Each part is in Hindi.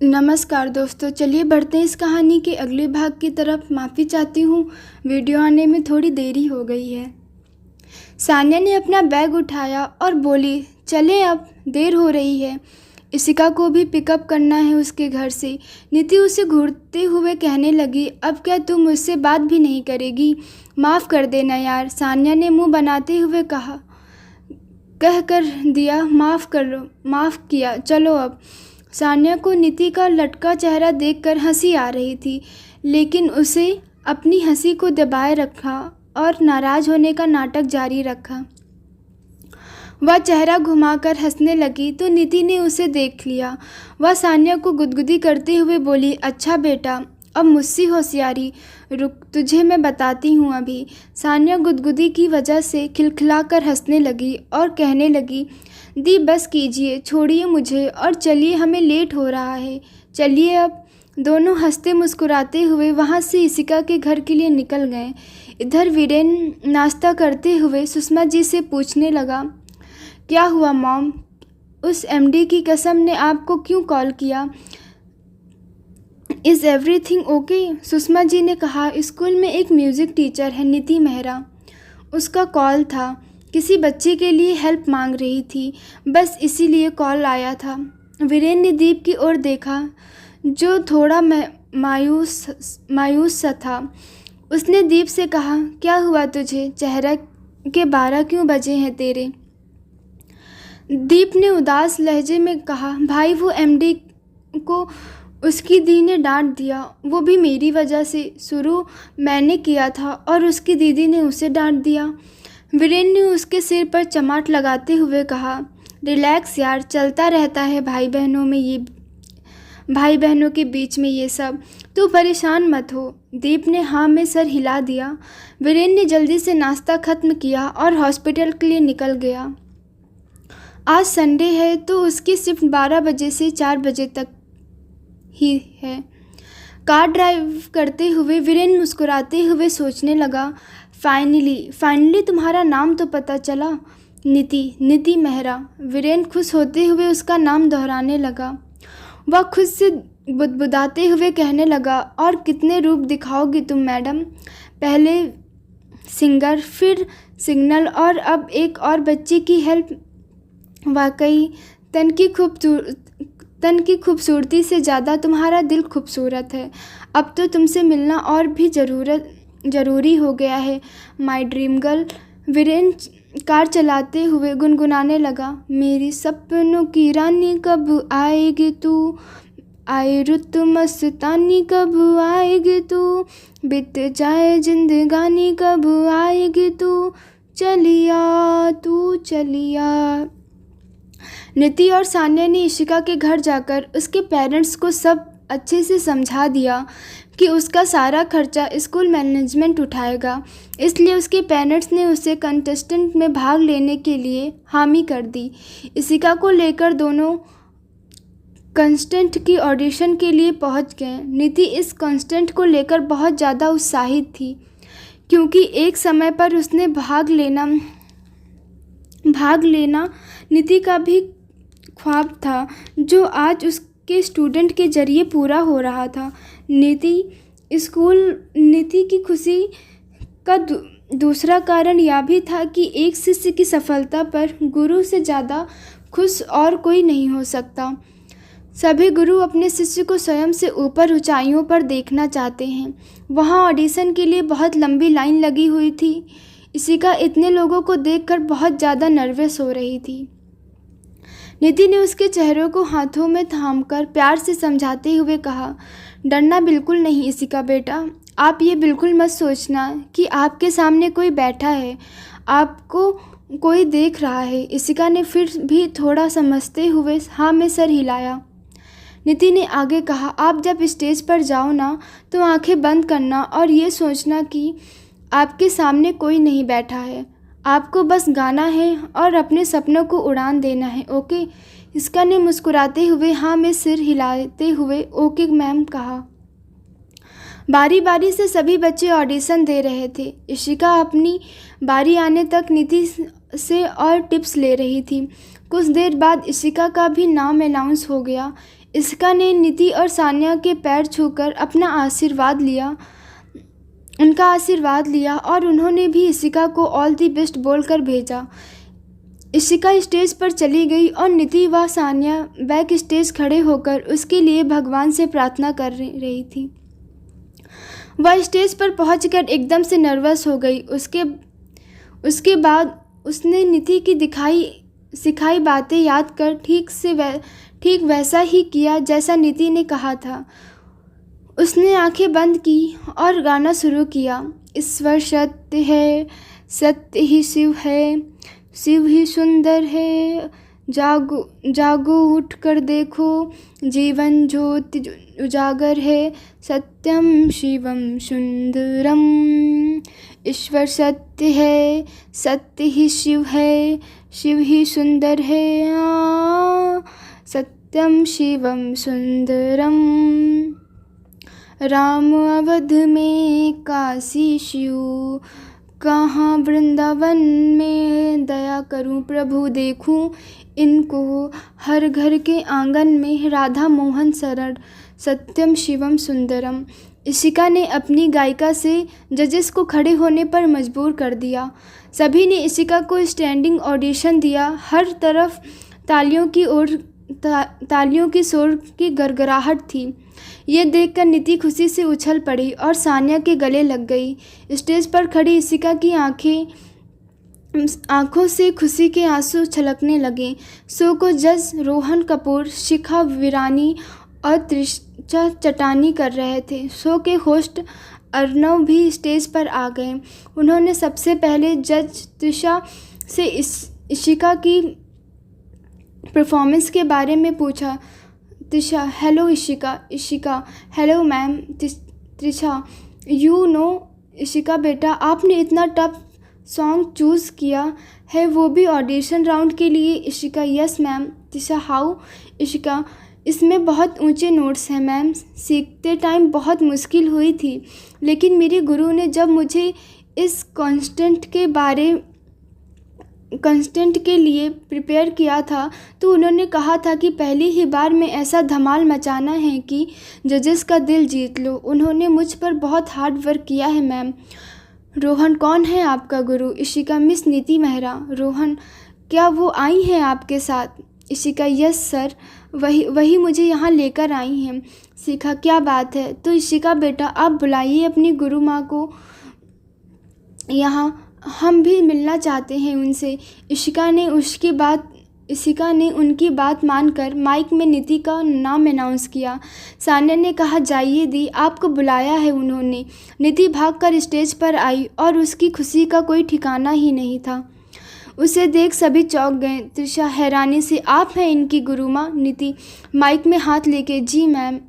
नमस्कार दोस्तों, चलिए बढ़ते हैं इस कहानी के अगले भाग की तरफ। माफ़ी चाहती हूँ, वीडियो आने में थोड़ी देरी हो गई है। सान्या ने अपना बैग उठाया और बोली, चलें अब, देर हो रही है। इशिका को भी पिकअप करना है उसके घर से। नीति उसे घूरते हुए कहने लगी, अब क्या तुम मुझसे बात भी नहीं करेगी? माफ़ कर देना यार, सान्या ने मुँह बनाते हुए कह कर दिया, माफ़ किया, चलो अब। सान्या को नीति का लटका चेहरा देखकर हंसी आ रही थी, लेकिन उसे अपनी हंसी को दबाए रखा और नाराज़ होने का नाटक जारी रखा। वह चेहरा घुमाकर हंसने लगी तो नीति ने उसे देख लिया। वह सान्या को गुदगुदी करते हुए बोली, अच्छा बेटा, अब मुझसे होशियारी, रुक तुझे मैं बताती हूँ अभी। सान्या गुदगुदी की वजह से खिलखिलाकर हंसने लगी और कहने लगी, दी बस कीजिए, छोड़िए मुझे और चलिए, हमें लेट हो रहा है, चलिए अब। दोनों हंसते मुस्कुराते हुए वहाँ से इशिका के घर के लिए निकल गए। इधर वीरेन नाश्ता करते हुए सुषमा जी से पूछने लगा, क्या हुआ मॉम, उस एमडी की कसम ने आपको क्यों कॉल किया? Is everything okay? Sushma ji ने कहा, स्कूल में एक म्यूज़िक टीचर है नीति मेहरा, उसका कॉल था, किसी बच्चे के लिए हेल्प मांग रही थी, बस इसीलिए कॉल आया था। वीरेन ने दीप की ओर देखा जो थोड़ा मायूस सा था। उसने दीप से कहा, क्या हुआ तुझे, चेहरा के 12 क्यों बजे हैं तेरे? दीप ने उदास लहजे में कहा, भाई वो एमडी को उसकी दी ने डांट दिया, वो भी मेरी वजह से। शुरू मैंने किया था और उसकी दीदी ने उसे डांट दिया। वीरेन ने उसके सिर पर चमाट लगाते हुए कहा, रिलैक्स यार, चलता रहता है भाई बहनों के बीच में ये सब, तू परेशान मत हो। दीप ने हाँ में सर हिला दिया। वीरेन ने जल्दी से नाश्ता ख़त्म किया और हॉस्पिटल के लिए निकल गया। आज संडे है तो उसकी शिफ्ट 12 बजे से 4 बजे तक ही है। कार ड्राइव करते हुए वीरेन मुस्कुराते हुए सोचने लगा, फाइनली तुम्हारा नाम तो पता चला, नीति मेहरा। वीरेन खुश होते हुए उसका नाम दोहराने लगा। वह खुद से बुदबुदाते हुए कहने लगा, और कितने रूप दिखाओगी तुम मैडम, पहले सिंगर, फिर सिग्नल और अब एक और बच्चे की हेल्प। वाकई तन की खूबसूरती से ज़्यादा तुम्हारा दिल खूबसूरत है। अब तो तुमसे मिलना और भी ज़रूरी हो गया है, my dream girl. Viren car चलाते हुए गुनगुनाने लगा, मेरी सपनों की रानी कब आएगी तू, आए रुत मस्तानी कब आएगी तू, बीत जाए जिंदगानी कब आएगी तू, चलिया। नीति और सान्या ने इशिका के घर जाकर उसके पेरेंट्स को सब अच्छे से समझा दिया कि उसका सारा खर्चा स्कूल मैनेजमेंट उठाएगा, इसलिए उसके पेरेंट्स ने उसे कंटेस्टेंट में भाग लेने के लिए हामी कर दी। इशिका को लेकर दोनों कंटेस्टेंट की ऑडिशन के लिए पहुंच गए। नीति इस कंटेस्टेंट को लेकर बहुत ज़्यादा उत्साहित थी, क्योंकि एक समय पर उसने भाग लेना नीति का भी ख्वाब था, जो आज उसके स्टूडेंट के जरिए पूरा हो रहा था। नीति की खुशी का दूसरा कारण यह भी था कि एक शिष्य की सफलता पर गुरु से ज़्यादा खुश और कोई नहीं हो सकता। सभी गुरु अपने शिष्य को स्वयं से ऊपर ऊंचाइयों पर देखना चाहते हैं। वहाँ ऑडिशन के लिए बहुत लंबी लाइन लगी हुई थी। इशिका इतने लोगों को देखकर बहुत ज़्यादा नर्वस हो रही थी। नीति ने उसके चेहरे को हाथों में थामकर प्यार से समझाते हुए कहा, डरना बिल्कुल नहीं इशिका बेटा, आप ये बिल्कुल मत सोचना कि आपके सामने कोई बैठा है, आपको कोई देख रहा है। इशिका ने फिर भी थोड़ा समझते हुए हाँ में सर हिलाया। नीति ने आगे कहा, आप जब स्टेज पर जाओ ना तो आंखें बंद करना और ये सोचना कि आपके सामने कोई नहीं बैठा है, आपको बस गाना है और अपने सपनों को उड़ान देना है, ओके? इशिका ने मुस्कुराते हुए हाँ में सिर हिलाते हुए ओके मैम कहा। बारी बारी से सभी बच्चे ऑडिशन दे रहे थे। इशिका अपनी बारी आने तक नीति से और टिप्स ले रही थी। कुछ देर बाद इशिका का भी नाम अनाउंस हो गया। इशिका ने नीति और सान्या के पैर छूकर उनका आशीर्वाद लिया और उन्होंने भी इशिका को ऑल दी बेस्ट बोलकर भेजा। इशिका स्टेज पर चली गई और नीति व सान्या बैक स्टेज खड़े होकर उसके लिए भगवान से प्रार्थना कर रही थी। वह स्टेज पर पहुंचकर एकदम से नर्वस हो गई। उसके बाद उसने नीति की सिखाई बातें याद कर ठीक वैसा ही किया जैसा नीति ने कहा था। उसने आंखें बंद की और गाना शुरू किया। ईश्वर सत्य है, सत्य ही शिव है, शिव ही सुंदर है, जागो उठ कर देखो, जीवन ज्योति उजागर है, सत्यम शिवम सुंदरम। ईश्वर सत्य है, सत्य ही शिव है, शिव ही सुंदर है, सत्यम शिवम सुंदरम। राम अवध में, काशी शिव कहाँ, वृंदावन में, दया करूं प्रभु देखूं इनको, हर घर के आंगन में राधा मोहन शरण, सत्यम शिवम सुंदरम। इशिका ने अपनी गायिका से जजेस को खड़े होने पर मजबूर कर दिया। सभी ने इशिका को स्टैंडिंग ऑडिशन दिया। हर तरफ तालियों की शोर की गड़गड़ाहट थी। ये देखकर नीति खुशी से उछल पड़ी और सान्या के गले लग गई। स्टेज पर खड़ी इशिका की आंखों से खुशी के आंसू छलकने लगे। शो को जज रोहन कपूर, शिखा वीरानी और त्रिशा चटानी कर रहे थे। शो के होस्ट अर्नव भी स्टेज पर आ गए। उन्होंने सबसे पहले जज त्रिशा से इशिका की परफॉर्मेंस के बारे में पूछा। Trisha, hello Ishika, hello ma'am. Trisha, you know Ishika बेटा, आपने इतना टफ सॉन्ग चूज़ किया है, वो भी ऑडिशन राउंड के लिए। Ishika, yes ma'am. Trisha, how? Ishika, इसमें बहुत ऊंचे नोट्स हैं मैम, सीखते टाइम बहुत मुश्किल हुई थी, लेकिन मेरे गुरु ने जब मुझे इस कॉन्स्टेंट के लिए प्रिपेयर किया था तो उन्होंने कहा था कि पहली ही बार में ऐसा धमाल मचाना है कि जजेस का दिल जीत लो। उन्होंने मुझ पर बहुत हार्ड वर्क किया है मैम। रोहन, कौन है आपका गुरु? इशिका, मिस नीति मेहरा। रोहन, क्या वो आई हैं आपके साथ? इशिका, यस सर, वही मुझे यहाँ लेकर आई हैं। शिखा, क्या बात है। तो इशिका बेटा, आप बुलाइए अपनी गुरु माँ को यहाँ, हम भी मिलना चाहते हैं उनसे। इशिका ने उनकी बात मानकर माइक में नीति का नाम अनाउंस किया। सान्या ने कहा, जाइए दी, आपको बुलाया है उन्होंने। नीति भागकर स्टेज पर आई और उसकी खुशी का कोई ठिकाना ही नहीं था। उसे देख सभी चौंक गए। त्रिशा हैरानी से, आप हैं इनकी गुरु माँ? नीति माइक में हाथ लेके, जी मैम।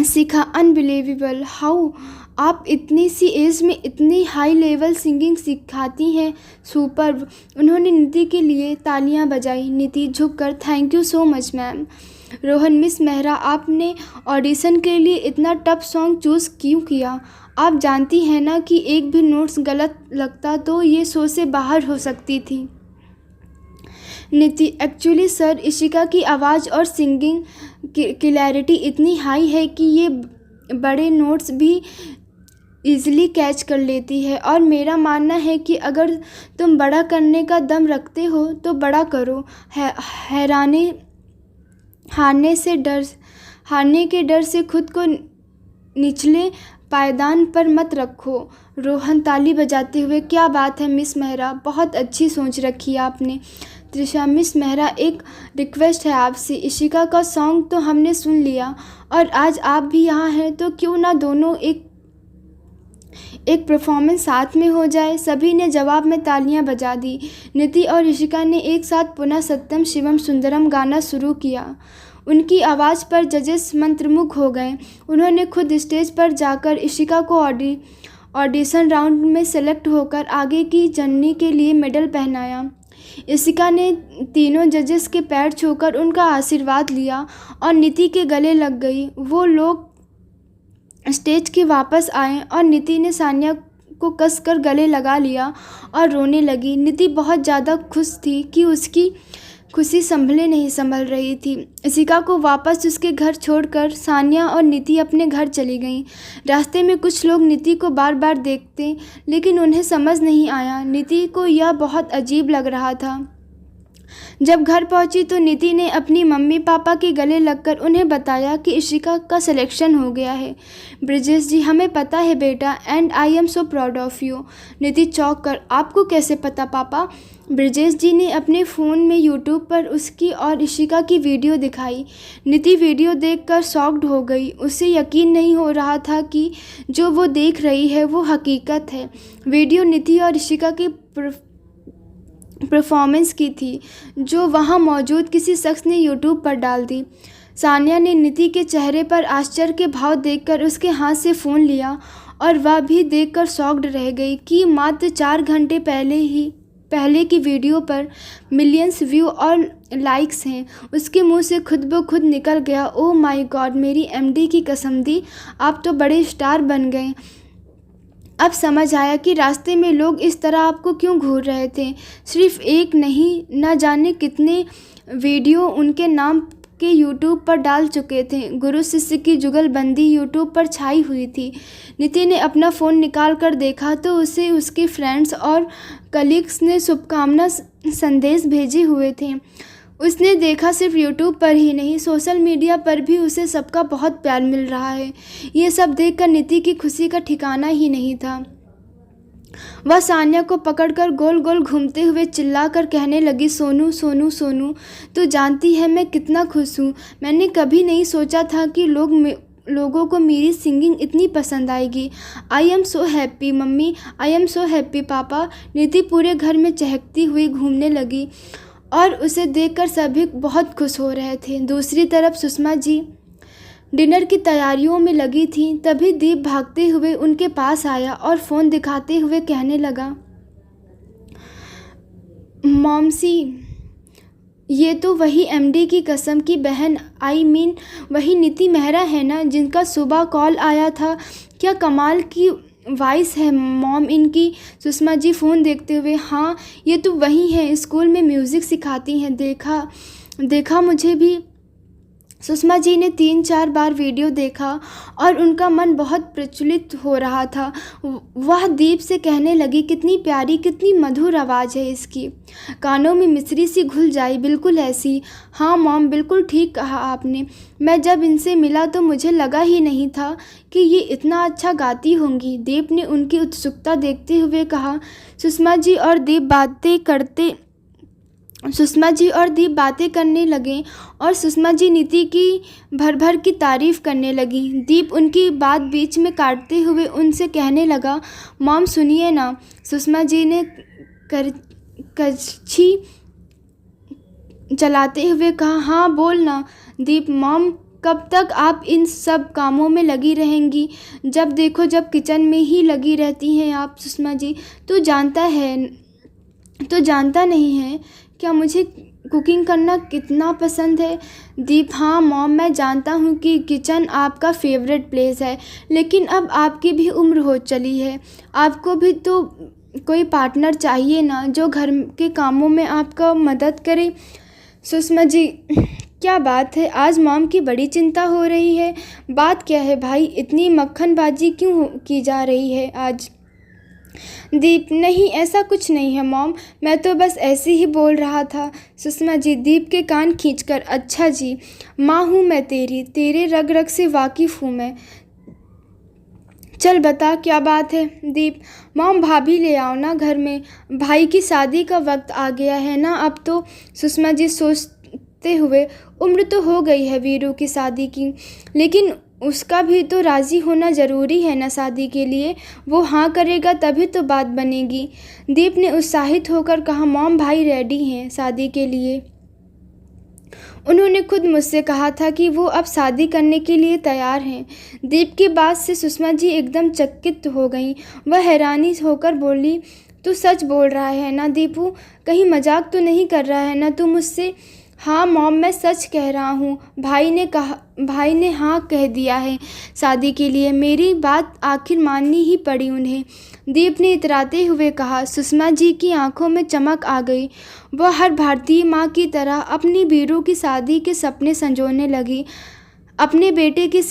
शिखा, अनबिलीवेबल, हाउ आप इतनी सी एज में इतनी हाई लेवल सिंगिंग सिखाती हैं, सुपर्ब। उन्होंने नीति के लिए तालियां बजाई। नीति झुककर, thank you so much ma'am. Rohan, miss Mehra, आपने ऑडिशन के लिए इतना टफ सॉन्ग चूज़ क्यों किया? आप जानती हैं ना कि एक भी नोट्स गलत लगता तो ये शो से बाहर हो सकती थी। नीति, एक्चुअली सर, इशिका की आवाज़ और सिंगिंग क्लैरिटी इतनी हाई है कि ये बड़े नोट्स भी ईज़िली कैच कर लेती है, और मेरा मानना है कि अगर तुम बड़ा करने का दम रखते हो तो बड़ा करो। हारने के डर से खुद को निचले पायदान पर मत रखो। रोहन ताली बजाते हुए, क्या बात है मिस मेहरा, बहुत अच्छी सोच रखी है आपने। त्रिशा, मिस मेहरा, एक रिक्वेस्ट है आपसे। इशिका का सॉन्ग तो हमने सुन लिया और आज आप भी यहाँ हैं, तो क्यों ना दोनों एक परफॉर्मेंस साथ में हो जाए। सभी ने जवाब में तालियां बजा दी। नीति और इशिका ने एक साथ पुनः सत्यम शिवम सुंदरम गाना शुरू किया। उनकी आवाज़ पर जजेस मंत्रमुग्ध हो गए। उन्होंने खुद स्टेज पर जाकर इशिका को ऑडिशन राउंड में सेलेक्ट होकर आगे की जर्नी के लिए मेडल पहनाया। इशिका ने तीनों जजेस के पैर छूकर उनका आशीर्वाद लिया और नीति के गले लग गई। वो लोग स्टेज के वापस आए और नीति ने सान्या को कसकर गले लगा लिया और रोने लगी। नीति बहुत ज़्यादा खुश थी कि उसकी खुशी संभले नहीं संभल रही थी। इशिका को वापस उसके घर छोड़कर सानिया और नीति अपने घर चली गईं। रास्ते में कुछ लोग नीति को बार बार देखते, लेकिन उन्हें समझ नहीं आया। नीति को यह बहुत अजीब लग रहा था। जब घर पहुंची तो नीति ने अपनी मम्मी पापा के गले लगकर उन्हें बताया कि इशिका का सिलेक्शन हो गया है। ब्रिजेश जी, हमें पता है बेटा, and I am so proud of you. नीति चौंक कर, आपको कैसे पता पापा? ब्रिजेश जी ने अपने फ़ोन में यूट्यूब पर उसकी और इशिका की वीडियो दिखाई। नीति वीडियो देखकर शॉक्ड हो गई। उसे यकीन नहीं हो रहा था कि जो वो देख रही है वो हकीकत है। वीडियो नीति और इशिका की परफॉर्मेंस की थी, जो वहां मौजूद किसी शख्स ने यूट्यूब पर डाल दी। सानिया ने नीति के चेहरे पर आश्चर्य के भाव देखकर उसके हाथ से फ़ोन लिया और वह भी देखकर शॉक्ड रह गई कि मात्र 4 घंटे पहले की वीडियो पर मिलियंस व्यू और लाइक्स हैं। उसके मुंह से खुद ब खुद निकल गया, ओह माय गॉड, मेरी एमडी की कसम दी, आप तो बड़े स्टार बन गए। अब समझ आया कि रास्ते में लोग इस तरह आपको क्यों घूर रहे थे। सिर्फ एक नहीं, न जाने कितने वीडियो उनके नाम के यूट्यूब पर डाल चुके थे। गुरु शिष्य की जुगलबंदी यूट्यूब पर छाई हुई थी। नीति ने अपना फ़ोन निकाल कर देखा तो उसे उसके फ्रेंड्स और कलीग्स ने शुभकामना संदेश भेजे हुए थे। उसने देखा सिर्फ यूट्यूब पर ही नहीं, सोशल मीडिया पर भी उसे सबका बहुत प्यार मिल रहा है। ये सब देखकर नीति की खुशी का ठिकाना ही नहीं था। वह सानिया को पकड़कर गोल गोल घूमते हुए चिल्लाकर कहने लगी, सोनू सोनू सोनू, तू जानती है मैं कितना खुश हूँ। मैंने कभी नहीं सोचा था कि लोगों को मेरी सिंगिंग इतनी पसंद आएगी। I am so happy mummy, I am so happy पापा। नीति पूरे घर में चहकती हुई घूमने लगी और उसे देखकर सभी बहुत खुश हो रहे थे। दूसरी तरफ सुषमा जी डिनर की तैयारियों में लगी थी। तभी दीप भागते हुए उनके पास आया और फ़ोन दिखाते हुए कहने लगा, मॉमसी, ये तो वही एमडी की कसम की बहन, आई मीन वही नीति मेहरा है ना, जिनका सुबह कॉल आया था। क्या कमाल की वॉइस है मॉम इनकी। सुषमा जी फ़ोन देखते हुए, हाँ ये तो वही है, स्कूल में म्यूज़िक सिखाती हैं, देखा मुझे भी। सुषमा जी ने 3-4 बार वीडियो देखा और उनका मन बहुत प्रचलित हो रहा था। वह दीप से कहने लगी, कितनी प्यारी, कितनी मधुर आवाज़ है इसकी, कानों में मिश्री सी घुल जाए, बिल्कुल ऐसी। हाँ मॉम, बिल्कुल ठीक कहा आपने। मैं जब इनसे मिला तो मुझे लगा ही नहीं था कि ये इतना अच्छा गाती होंगी। दीप ने उनकी उत्सुकता देखते हुए कहा। सुषमा जी और दीप बातें करने लगे और सुषमा जी नीति की भर भर की तारीफ़ करने लगी। दीप उनकी बात बीच में काटते हुए उनसे कहने लगा, मॉम सुनिए ना। सुषमा जी ने करछी चलाते हुए कहा, हाँ बोल ना दीप। मॉम, कब तक आप इन सब कामों में लगी रहेंगी? जब देखो जब किचन में ही लगी रहती हैं आप। सुषमा जी, तू जानता नहीं है क्या मुझे कुकिंग करना कितना पसंद है? दीप, हाँ मॉम, मैं जानता हूँ कि किचन आपका फेवरेट प्लेस है, लेकिन अब आपकी भी उम्र हो चली है, आपको भी तो कोई पार्टनर चाहिए ना, जो घर के कामों में आपका मदद करे। सुषमा जी, क्या बात है, आज मॉम की बड़ी चिंता हो रही है। बात क्या है भाई, इतनी मक्खनबाजी क्यों की जा रही है आज? दीप, नहीं ऐसा कुछ नहीं है मॉम, मैं तो बस ऐसे ही बोल रहा था। सुषमा जी दीप के कान खींचकर, अच्छा जी, माँ हूँ मैं तेरे रग रग से वाकिफ़ हूँ मैं। चल बता क्या बात है? दीप, मॉम भाभी ले आओ ना घर में, भाई की शादी का वक्त आ गया है ना अब तो। सुषमा जी सोचते हुए, उम्र तो हो गई है वीरू की शादी की, लेकिन उसका भी तो राज़ी होना ज़रूरी है ना शादी के लिए। वो हाँ करेगा तभी तो बात बनेगी। दीप ने उत्साहित होकर कहा, मॉम भाई रेडी हैं शादी के लिए। उन्होंने खुद मुझसे कहा था कि वो अब शादी करने के लिए तैयार हैं। दीप की बात से सुषमा जी एकदम चकित हो गईं। वह हैरानी होकर बोली, तू सच बोल रहा है ना दीपू? कहीं मजाक तो नहीं कर रहा है ना तू मुझसे? हाँ मॉम, मैं सच कह रहा हूँ। भाई ने हाँ कह दिया है शादी के लिए। मेरी बात आखिर माननी ही पड़ी उन्हें। दीप ने इतराते हुए कहा। सुषमा जी की आंखों में चमक आ गई। वह हर भारतीय माँ की तरह अपनी बीरू की शादी के सपने संजोने लगी। अपने बेटे के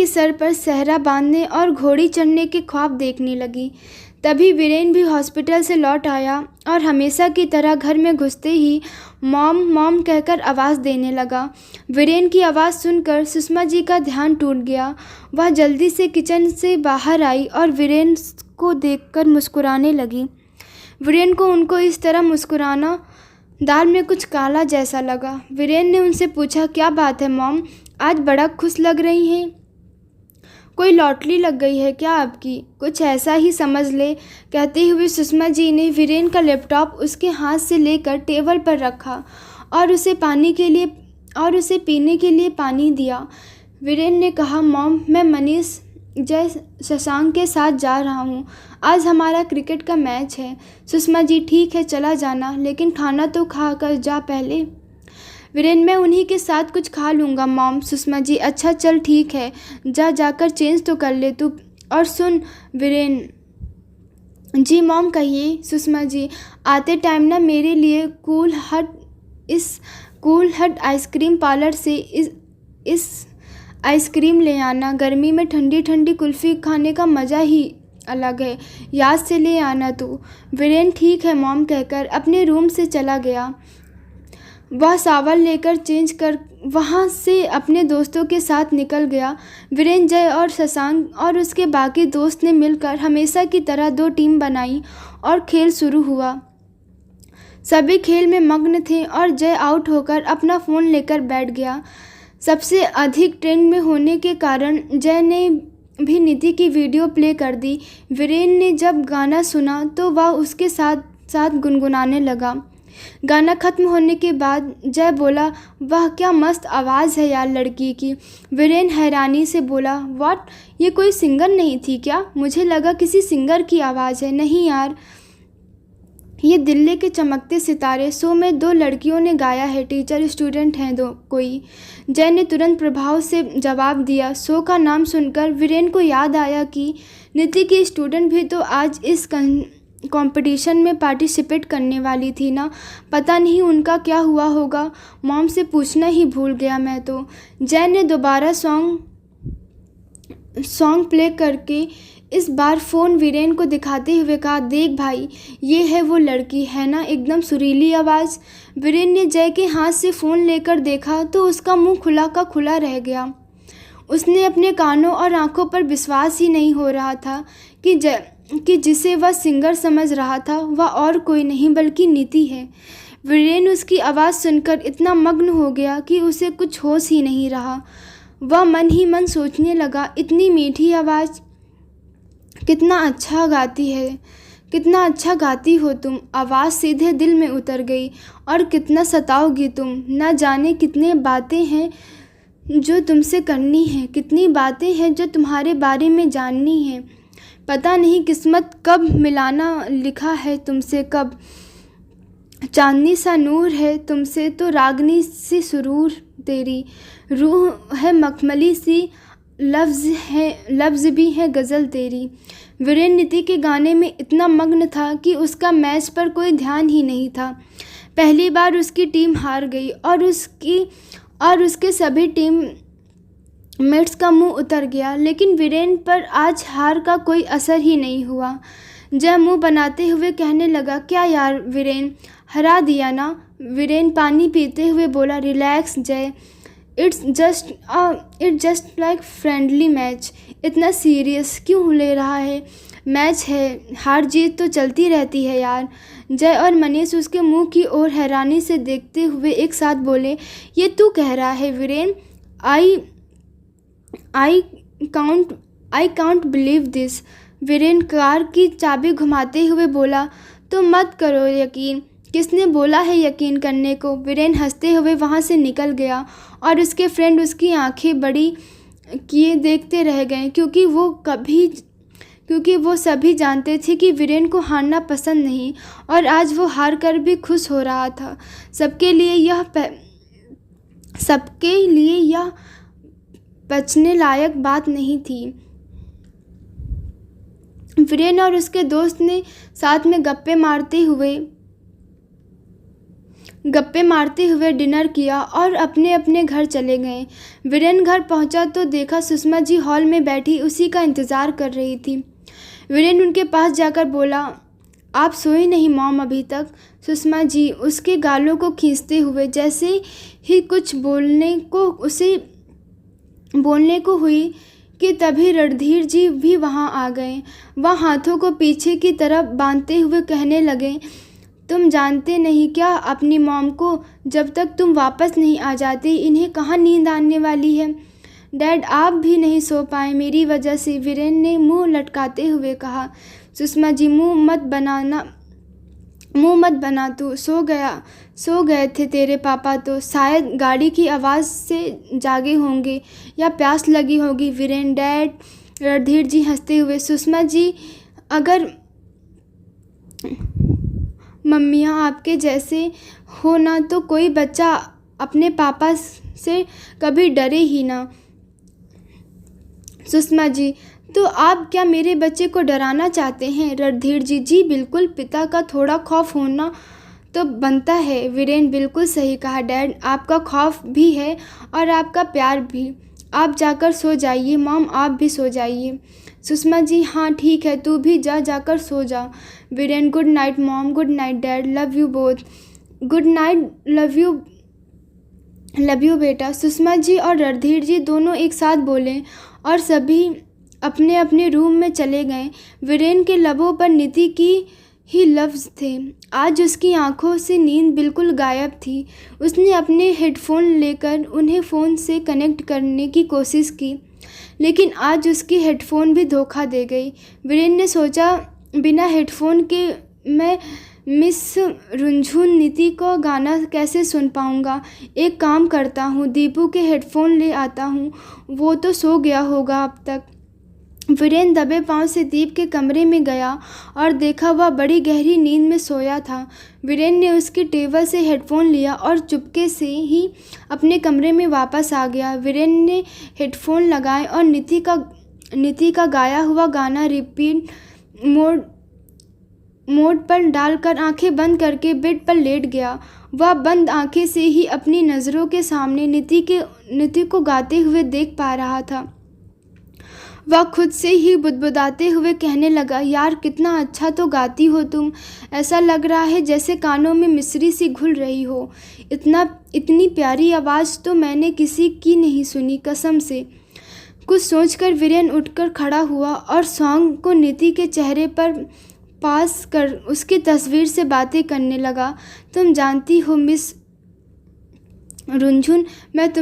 सर पर सेहरा बांधने और घोड़ी चढ़ने के ख्वाब देखने लगी। तभी वीरेन भी हॉस्पिटल से लौट आया और हमेशा की तरह घर में घुसते ही मॉम मॉम कहकर आवाज़ देने लगा। वीरेन की आवाज़ सुनकर सुषमा जी का ध्यान टूट गया। वह जल्दी से किचन से बाहर आई और वीरेन को देखकर मुस्कुराने लगी। वीरेन को उनको इस तरह मुस्कुराना दाल में कुछ काला जैसा लगा। वीरेन ने उनसे पूछा, क्या बात है मॉम, आज बड़ा खुश लग रही हैं? कोई लॉटरी लग गई है क्या आपकी? कुछ ऐसा ही समझ ले, कहते हुए सुषमा जी ने वीरेन का लैपटॉप उसके हाथ से लेकर टेबल पर रखा और उसे पीने के लिए पानी दिया। वीरेन ने कहा, मॉम, मैं मनीष जय शशांक के साथ जा रहा हूँ। आज हमारा क्रिकेट का मैच है। सुषमा जी, ठीक है, चला जाना, लेकिन खाना तो खा कर जा पहले। वीरेन, मैं उन्हीं के साथ कुछ खा लूँगा मॉम। सुषमा जी, अच्छा चल ठीक है, जाकर चेंज तो कर ले तू। और सुन वीरेन। जी मॉम, कहिए। सुषमा जी, आते टाइम ना मेरे लिए कूल हट आइसक्रीम पार्लर से इस आइसक्रीम ले आना। गर्मी में ठंडी ठंडी कुल्फ़ी खाने का मज़ा ही अलग है। याद से ले आना तू। वीरेन ठीक है मॉम कहकर अपने रूम से चला गया। वह सावल लेकर चेंज कर वहाँ से अपने दोस्तों के साथ निकल गया। वीरेन, जय और शशांक और उसके बाकी दोस्त ने मिलकर हमेशा की तरह 2 टीम बनाई और खेल शुरू हुआ। सभी खेल में मग्न थे और जय आउट होकर अपना फ़ोन लेकर बैठ गया। सबसे अधिक ट्रेंड में होने के कारण जय ने भी नीति की वीडियो प्ले कर दी। वीरेन ने जब गाना सुना तो वह उसके साथ साथ गुनगुनाने लगा। गाना खत्म होने के बाद जय बोला, वाह क्या मस्त आवाज़ है यार लड़की की। वीरेन हैरानी से बोला, व्हाट, ये कोई सिंगर नहीं थी क्या? मुझे लगा किसी सिंगर की आवाज़ है। नहीं यार, ये दिल्ली के चमकते सितारे शो में 2 लड़कियों ने गाया है। टीचर स्टूडेंट हैं 2 कोई। जय ने तुरंत प्रभाव से जवाब दिया। शो का नाम सुनकर वीरेन को याद आया कि नीति की स्टूडेंट भी तो आज इस कंपटीशन में पार्टिसिपेट करने वाली थी ना। पता नहीं उनका क्या हुआ होगा। मॉम से पूछना ही भूल गया मैं तो। जय ने दोबारा सॉन्ग प्ले करके इस बार फ़ोन वीरेन को दिखाते हुए कहा, देख भाई, ये है वो लड़की, है ना एकदम सुरीली आवाज़। वीरेन ने जय के हाथ से फ़ोन लेकर देखा तो उसका मुंह खुला का खुला रह गया। उसने अपने कानों और आंखों पर विश्वास ही नहीं हो रहा था कि जिसे वह सिंगर समझ रहा था वह और कोई नहीं बल्कि नीति है। वीरेन उसकी आवाज़ सुनकर इतना मग्न हो गया कि उसे कुछ होश ही नहीं रहा। वह मन ही मन सोचने लगा, इतनी मीठी आवाज़, कितना अच्छा गाती हो तुम। आवाज़ सीधे दिल में उतर गई। और कितना सताओगी तुम। न जाने कितने बातें हैं जो तुमसे करनी है, कितनी बातें हैं जो तुम्हारे बारे में जाननी है। पता नहीं किस्मत कब मिलाना लिखा है तुमसे, कब चांदनी सा नूर है तुमसे तो रागनी सी सुरूर तेरी। रूह है मखमली सी, लफ्ज़ भी है गज़ल तेरी। वीरेन नीति के गाने में इतना मग्न था कि उसका मैच पर कोई ध्यान ही नहीं था। पहली बार उसकी टीम हार गई और उसके सभी टीम मेट्स का मुंह उतर गया। लेकिन वीरेन पर आज हार का कोई असर ही नहीं हुआ। जय मुंह बनाते हुए कहने लगा, क्या यार वीरेन, हरा दिया ना। वीरेन पानी पीते हुए बोला, रिलैक्स जय, it's just like friendly match. इतना सीरियस क्यों ले रहा है? मैच है, हार जीत तो चलती रहती है यार। जय और मनीष उसके मुंह की ओर हैरानी से देखते हुए एक साथ बोले, ये तू कह रहा है Viren? I can't believe this. Viren car की चाबी घुमाते हुए बोला, तो मत करो यकीन। किसने बोला है यकीन करने को? वीरेन हंसते हुए वहाँ से निकल गया और उसके फ्रेंड उसकी आंखें बड़ी किए देखते रह गए, क्योंकि वो क्योंकि वो सभी जानते थे कि वीरेन को हारना पसंद नहीं और आज वो हार कर भी खुश हो रहा था। सबके लिए यह बचने लायक बात नहीं थी। वीरेन और उसके दोस्त ने साथ में गप्पे मारते हुए डिनर किया और अपने अपने घर चले गए। वीरेन घर पहुंचा तो देखा सुषमा जी हॉल में बैठी उसी का इंतज़ार कर रही थी। वीरेन उनके पास जाकर बोला, आप सोई नहीं मॉम अभी तक? सुषमा जी उसके गालों को खींचते हुए जैसे ही कुछ बोलने को हुई कि तभी रणधीर जी भी वहाँ आ गए। वह हाथों को पीछे की तरफ बांधते हुए कहने लगे, तुम जानते नहीं क्या अपनी मॉम को? जब तक तुम वापस नहीं आ जाते इन्हें कहाँ नींद आने वाली है। डैड आप भी नहीं सो पाए मेरी वजह से, वीरेन ने मुंह लटकाते हुए कहा। सुषमा जी मुंह मत बना तू, सो गए थे तेरे पापा तो शायद गाड़ी की आवाज़ से जागे होंगे या प्यास लगी होगी। वीरेन, डैड। रणधीर जी हंसते हुए, सुषमा जी अगर मम्मियाँ आपके जैसे हो ना तो कोई बच्चा अपने पापा से कभी डरे ही ना। सुषमा जी, तो आप क्या मेरे बच्चे को डराना चाहते हैं? रणधीर जी, जी बिल्कुल, पिता का थोड़ा खौफ होना तो बनता है। वीरेन, बिल्कुल सही कहा डैड, आपका खौफ भी है और आपका प्यार भी। आप जाकर सो जाइए। मॉम आप भी सो जाइए। सुषमा जी, हाँ ठीक है, तू भी जाकर सो जा। Viren, good night mom. Good night dad, love you both. Good night, love you बेटा। सुषमा जी और रणधीर जी दोनों एक साथ बोले और सभी अपने अपने रूम में चले गए। वीरेन के लबों पर नीति की ही लफ्ज़ थे। आज उसकी आंखों से नींद बिल्कुल गायब थी। उसने अपने हेडफोन लेकर उन्हें फ़ोन से कनेक्ट करने की कोशिश की, लेकिन आज उसकी हेडफोन भी धोखा दे गई। वीरेन ने सोचा, बिना हेडफोन के मैं मिस रुंझुन नीति को गाना कैसे सुन पाऊँगा। एक काम करता हूँ, दीपू के हेडफोन ले आता हूँ, वो तो सो गया होगा अब तक। वीरेन दबे पांव से दीप के कमरे में गया और देखा वह बड़ी गहरी नींद में सोया था। वीरेन ने उसकी टेबल से हेडफोन लिया और चुपके से ही अपने कमरे में वापस आ गया। वीरेन ने हेडफोन लगाए और नीति का गाया हुआ गाना रिपीट मोड पर डालकर आंखें बंद करके बेड पर लेट गया। वह बंद आंखें से ही अपनी नज़रों के सामने नीति को गाते हुए देख पा रहा था। वह खुद से ही बुदबुदाते हुए कहने लगा, यार कितना अच्छा तो गाती हो तुम। ऐसा लग रहा है जैसे कानों में मिश्री सी घुल रही हो। इतनी प्यारी आवाज़ तो मैंने किसी की नहीं सुनी, कसम से। कुछ सोचकर वीरेन उठकर खड़ा हुआ और सॉन्ग को नीति के चेहरे पर पास कर उसकी तस्वीर से बातें करने लगा। तुम जानती हो मिस रुंझुन, मैं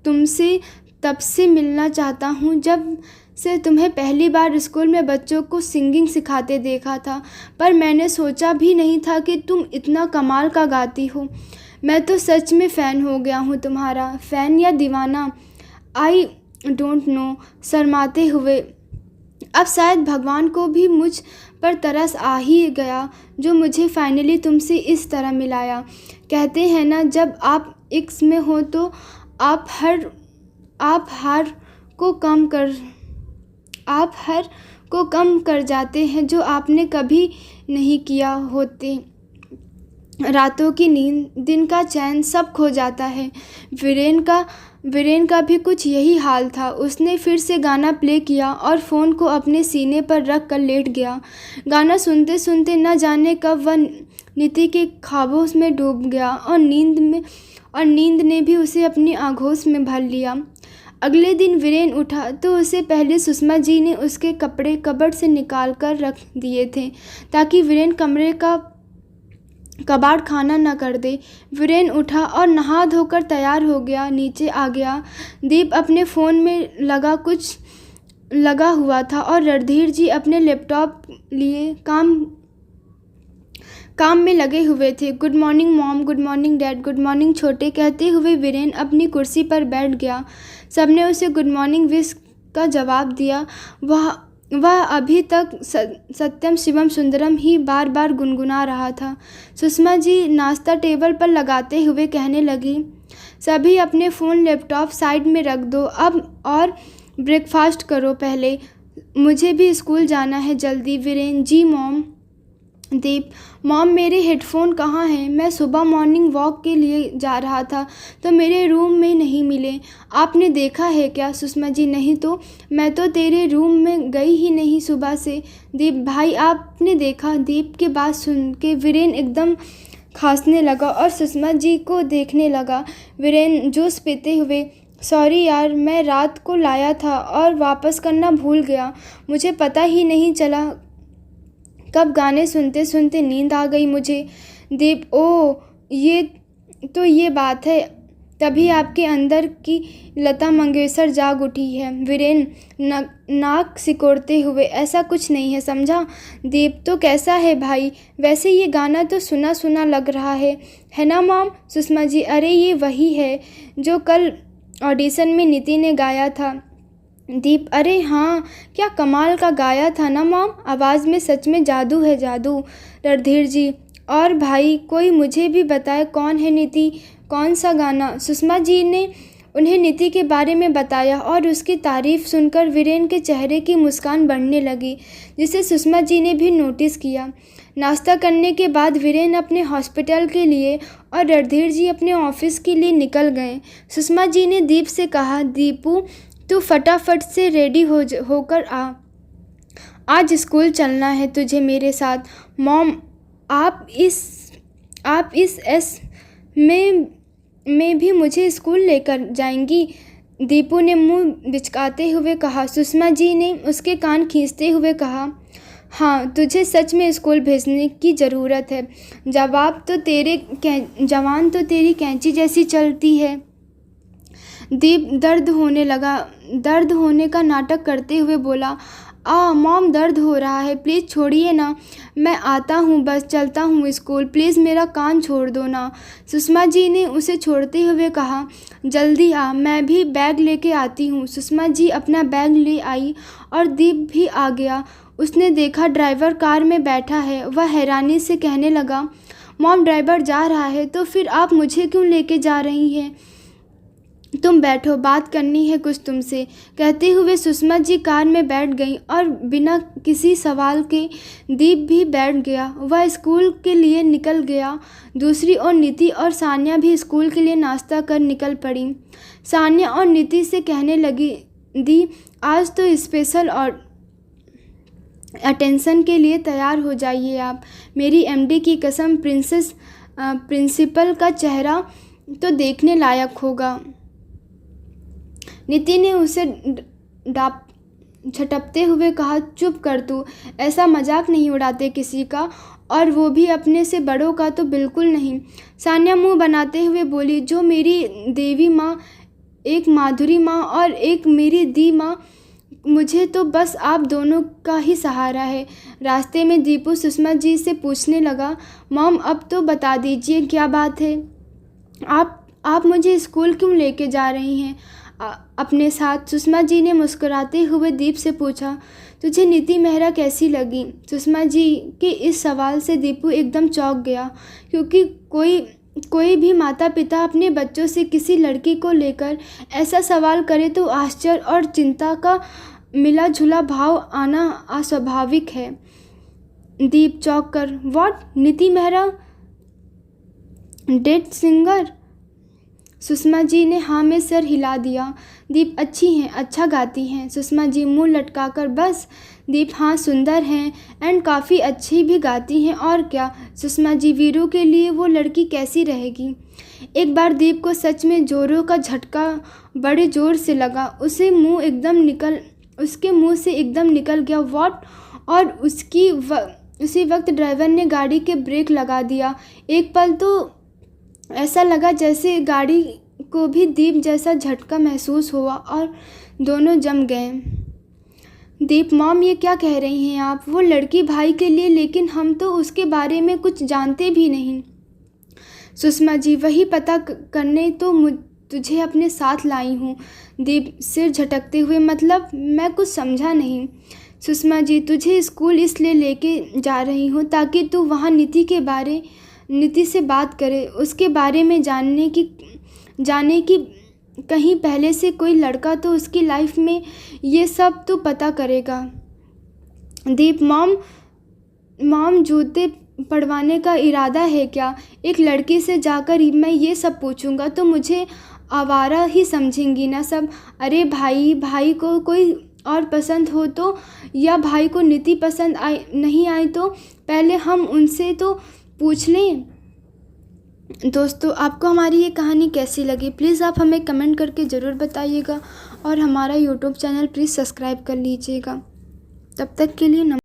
तुमसे तब से मिलना चाहता हूँ जब से तुम्हें पहली बार स्कूल में बच्चों को सिंगिंग सिखाते देखा था, पर मैंने सोचा भी नहीं था कि तुम इतना कमाल का गाती हो। मैं तो सच में फ़ैन हो गया हूँ तुम्हारा। फ़ैन या दीवाना, आई डोंट नो। शर्माते हुए, अब शायद भगवान को भी मुझ पर तरस आ ही गया जो मुझे फाइनली तुमसे इस तरह मिलाया। कहते हैं ना, जब आप इश्क में हो तो आप हर को कम कर जाते हैं जो आपने कभी नहीं किया होते। रातों की नींद, दिन का चैन, सब खो जाता है। वीरेन का भी कुछ यही हाल था। उसने फिर से गाना प्ले किया और फ़ोन को अपने सीने पर रख कर लेट गया। गाना सुनते सुनते न जाने कब वह नीति के ख्वाबों में डूब गया और नींद ने भी उसे अपनी आगोश में भर लिया। अगले दिन वीरेन उठा तो उसे पहले सुषमा जी ने उसके कपड़े कबर्ड से निकाल कर रख दिए थे ताकि वीरेन कमरे का कबाड़ खाना न कर दे। वीरेन उठा और नहा धोकर तैयार हो गया, नीचे आ गया। दीप अपने फ़ोन में लगा हुआ था और रणधीर जी अपने लैपटॉप लिए काम में लगे हुए थे। Good morning mom, good morning dad, good morning छोटे, कहते हुए वीरेन अपनी कुर्सी पर बैठ गया। सबने उसे गुड मॉर्निंग विश का जवाब दिया। वह अभी तक सत्यम शिवम सुंदरम ही बार बार गुनगुना रहा था। सुषमा जी नाश्ता टेबल पर लगाते हुए कहने लगी, सभी अपने फ़ोन लैपटॉप साइड में रख दो अब और ब्रेकफास्ट करो पहले, मुझे भी स्कूल जाना है जल्दी। वीरेन, जी मॉम। दीप, मॉम मेरे हेडफोन कहाँ हैं? मैं सुबह मॉर्निंग वॉक के लिए जा रहा था तो मेरे रूम में नहीं मिले, आपने देखा है क्या? सुषमा जी, नहीं तो मैं तो तेरे रूम में गई ही नहीं सुबह से। दीप, भाई आपने देखा? दीप की बात सुन के वीरेन एकदम खांसने लगा और सुषमा जी को देखने लगा। वीरेन जूस पीते हुए, सॉरी यार, मैं रात को लाया था और वापस करना भूल गया, मुझे पता ही नहीं चला कब गाने सुनते सुनते नींद आ गई मुझे। दीप, ये बात है, तभी आपके अंदर की लता मंगेशकर जाग उठी है। वीरेन नाक सिकोड़ते हुए, ऐसा कुछ नहीं है, समझा? दीप, तो कैसा है भाई? वैसे ये गाना तो सुना सुना लग रहा है ना मॉम? सुषमा जी, अरे ये वही है जो कल ऑडिशन में नीति ने गाया था। दीप, अरे हाँ, क्या कमाल का गाया था ना मॉम, आवाज़ में सच में जादू है, जादू। रणधीर जी, और भाई कोई मुझे भी बताए कौन है नीति, कौन सा गाना? सुषमा जी ने उन्हें नीति के बारे में बताया और उसकी तारीफ़ सुनकर वीरेन के चेहरे की मुस्कान बढ़ने लगी, जिसे सुषमा जी ने भी नोटिस किया। नाश्ता करने के बाद वीरेन अपने हॉस्पिटल के लिए और रणधीर जी अपने ऑफिस के लिए निकल गए। सुषमा जी ने दीप से कहा, दीपू तू फटाफट से रेडी होकर आज स्कूल चलना है तुझे मेरे साथ। मॉम, आप इस एस में भी मुझे स्कूल लेकर जाएंगी? दीपू ने मुंह बिचकाते हुए कहा। सुषमा जी ने उसके कान खींचते हुए कहा, हाँ, तुझे सच में स्कूल भेजने की ज़रूरत है। जवान तो तेरी कैंची जैसी चलती है। दीप दर्द होने का नाटक करते हुए बोला, मॉम दर्द हो रहा है, प्लीज़ छोड़िए ना, मैं आता हूँ, बस चलता हूँ स्कूल, प्लीज़ मेरा कान छोड़ दो ना। सुषमा जी ने उसे छोड़ते हुए कहा, जल्दी आ, मैं भी बैग लेके आती हूँ। सुषमा जी अपना बैग ले आई और दीप भी आ गया। उसने देखा ड्राइवर कार में बैठा है। वह हैरानी से कहने लगा, मॉम ड्राइवर जा रहा है तो फिर आप मुझे क्यों लेके जा रही हैं? तुम बैठो, बात करनी है कुछ तुमसे। कहते हुए सुषमा जी कार में बैठ गई और बिना किसी सवाल के दीप भी बैठ गया। वह स्कूल के लिए निकल गया। दूसरी ओर नीति और सान्या भी स्कूल के लिए नाश्ता कर निकल पड़ी। सान्या और नीति से कहने लगी, दी आज तो स्पेशल और अटेंशन के लिए तैयार हो जाइए आप, मेरी एमडी की कसम, प्रिंसिपल का चेहरा तो देखने लायक होगा। नीति ने उसे झटपते हुए कहा, चुप कर तू, ऐसा मजाक नहीं उड़ाते किसी का, और वो भी अपने से बड़ों का तो बिल्कुल नहीं। सान्या मुंह बनाते हुए बोली, जो मेरी देवी माँ, एक माधुरी माँ और एक मेरी दी माँ, मुझे तो बस आप दोनों का ही सहारा है। रास्ते में दीपू सुषमा जी से पूछने लगा, मॉम अब तो बता दीजिए क्या बात है, आप मुझे स्कूल क्यों लेके जा रही हैं अपने साथ? सुषमा जी ने मुस्कुराते हुए दीप से पूछा, तुझे नीति मेहरा कैसी लगी? सुषमा जी के इस सवाल से दीपू एकदम चौंक गया, क्योंकि कोई भी माता पिता अपने बच्चों से किसी लड़की को लेकर ऐसा सवाल करे तो आश्चर्य और चिंता का मिला जुला भाव आना अस्वाभाविक है। दीप चौंक कर, व्हाट, नीति मेहरा डेड सिंगर? सुषमा जी ने हाँ में सर हिला दिया। दीप, अच्छी हैं, अच्छा गाती हैं। सुषमा जी मुंह लटकाकर, बस। दीप, हाँ सुंदर हैं एंड काफ़ी अच्छी भी गाती हैं, और क्या। सुषमा जी, वीरू के लिए वो लड़की कैसी रहेगी? एक बार दीप को सच में जोरों का झटका बड़े ज़ोर से लगा। उसके मुंह से एकदम निकल गया, व्हाट, और उसी वक्त ड्राइवर ने गाड़ी के ब्रेक लगा दिया। एक पल तो ऐसा लगा जैसे गाड़ी को भी दीप जैसा झटका महसूस हुआ और दोनों जम गए। दीप, मॉम ये क्या कह रही हैं आप? वो लड़की भाई के लिए, लेकिन हम तो उसके बारे में कुछ जानते भी नहीं। सुषमा जी, वही पता करने तो तुझे अपने साथ लाई हूँ। दीप सिर झटकते हुए, मतलब मैं कुछ समझा नहीं। सुषमा जी, तुझे स्कूल इसलिए लेके जा रही हूँ ताकि तू वहाँ नीति से बात करे, उसके बारे में जाने की कहीं पहले से कोई लड़का तो उसकी लाइफ में ये सब तो पता करेगा। दीप, मॉम जूते पड़वाने का इरादा है क्या? एक लड़की से जाकर मैं ये सब पूछूंगा तो मुझे आवारा ही समझेंगी ना सब। अरे भाई को कोई और पसंद हो तो, या भाई को नीति पसंद नहीं आई तो पहले हम उनसे तो पूछ लें। दोस्तों, आपको हमारी ये कहानी कैसी लगी प्लीज़ आप हमें कमेंट करके ज़रूर बताइएगा और हमारा यूट्यूब चैनल प्लीज़ सब्सक्राइब कर लीजिएगा। तब तक के लिए